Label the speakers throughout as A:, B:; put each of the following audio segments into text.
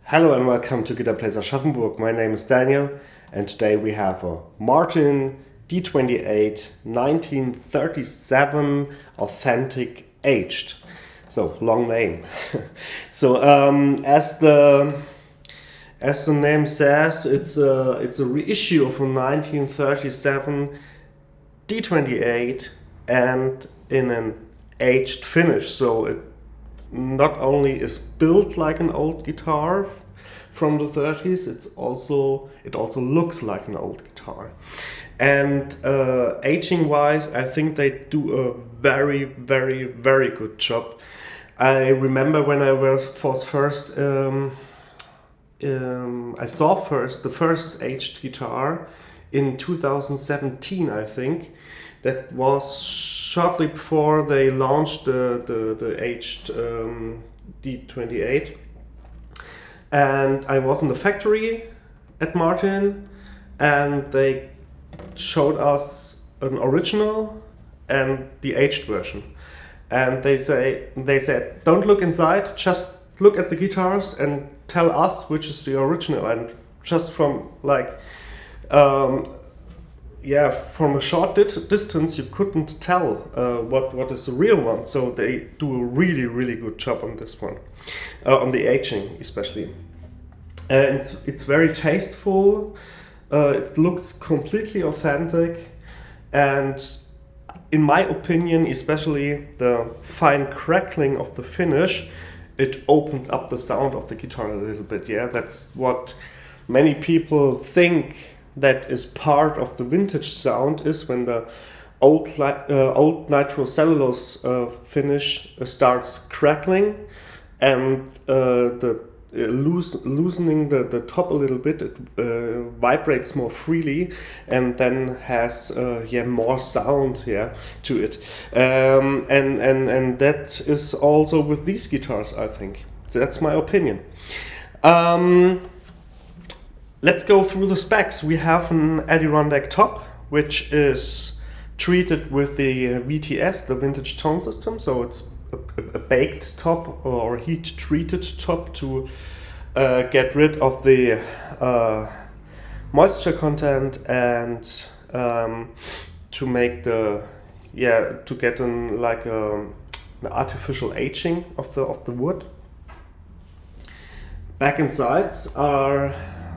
A: Hello and welcome to Guitar Plays Aschaffenburg. My name is Daniel and today we have a Martin D-28 1937 authentic aged. So long name. So as the name says, it's a reissue of a 1937 D-28 and in an aged finish. So it not only is built like an old guitar from the 30s, it also looks like an old guitar. And aging wise, I think they do a very, very, very good job. I remember when I was first I saw the first aged guitar in 2017, I think. That was shortly before they launched the aged D-28. And I was in the factory at Martin and they showed us an original and the aged version. And they said, don't look inside, just look at the guitars and tell us which is the original. And just from from a short distance, you couldn't tell what is the real one. So they do a really, really good job on this one, on the aging especially. And it's very tasteful. It looks completely authentic, and in my opinion, especially the fine crackling of the finish, it opens up the sound of the guitar a little bit. Yeah, that's what many people think that is part of the vintage sound, is when the old nitrocellulose finish starts crackling and loosening the top a little bit. It vibrates more freely and then has more sound to it. And that is also with these guitars, I think. So that's my opinion. Let's go through the specs. We have an Adirondack top, which is treated with the VTS, the vintage tone system. So it's a baked top or heat treated top to get rid of the moisture content and to make to get an artificial aging of the wood. Back and sides are,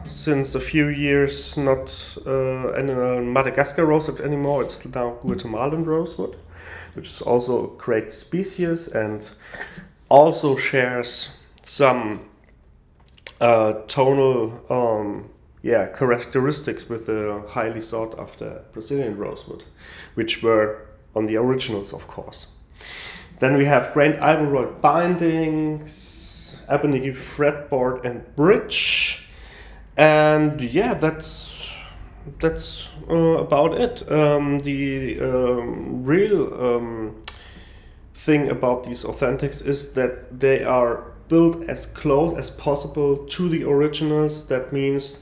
A: since a few years, not Madagascar rosewood anymore. It's now Guatemalan rosewood, which is also a great species and also shares some tonal characteristics with the highly sought after Brazilian rosewood, which were on the originals, of course. Then we have grained ivory bindings, ebony fretboard and bridge. And that's about it. The real thing about these authentics is that they are built as close as possible to the originals. That means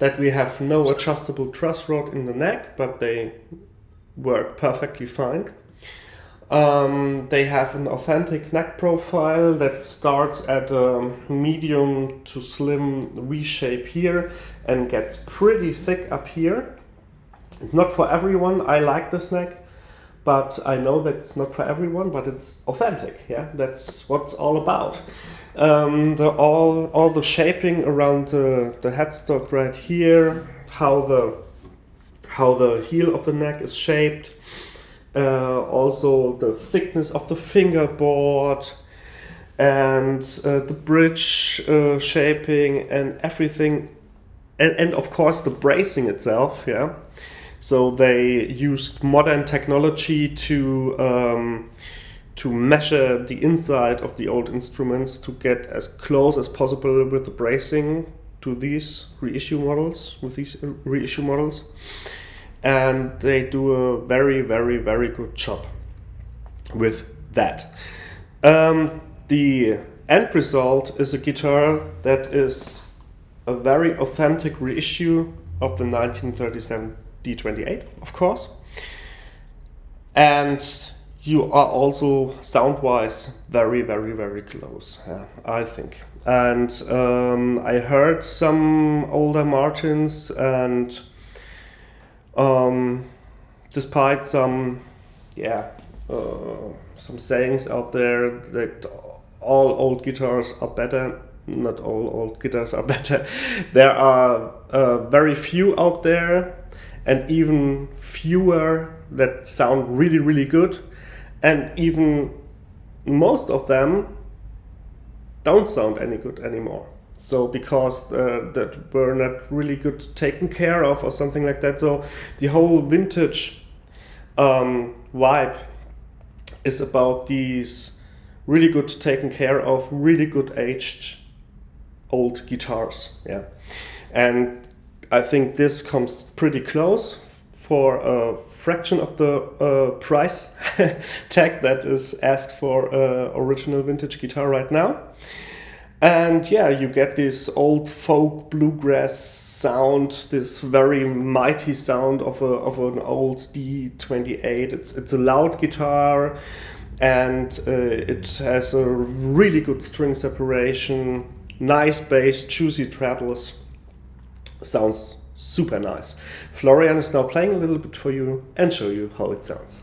A: that we have no adjustable truss rod in the neck, but they work perfectly fine. They have an authentic neck profile that starts at a medium to slim V shape here and gets pretty thick up here. It's not for everyone. I like this neck, but I know that it's not for everyone, but it's authentic. Yeah, that's what it's all about. All the shaping around the headstock right here, how the heel of the neck is shaped. Also the thickness of the fingerboard and the bridge shaping and everything, and of course the bracing itself. Yeah, so they used modern technology to measure the inside of the old instruments to get as close as possible with the bracing to these reissue models. And they do a very, very, very good job with that. The end result is a guitar that is a very authentic reissue of the 1937 D-28, of course. And you are also sound-wise very, very, very close, I think. and I heard some older Martins, and despite some sayings out there that all old guitars are better. Not all old guitars are better. There are very few out there, and even fewer that sound really, really good. And even most of them don't sound any good anymore. So because that were not really good taken care of or something like that. So the whole vintage vibe is about these really good taken care of, really good aged old guitars. Yeah, and I think this comes pretty close for a fraction of the price tag that is asked for original vintage guitar right now. And yeah, you get this old folk bluegrass sound, this very mighty sound of an old D-28. It's a loud guitar, and it has a really good string separation, nice bass, juicy trebles. Sounds super nice. Florian is now playing a little bit for you and show you how it sounds.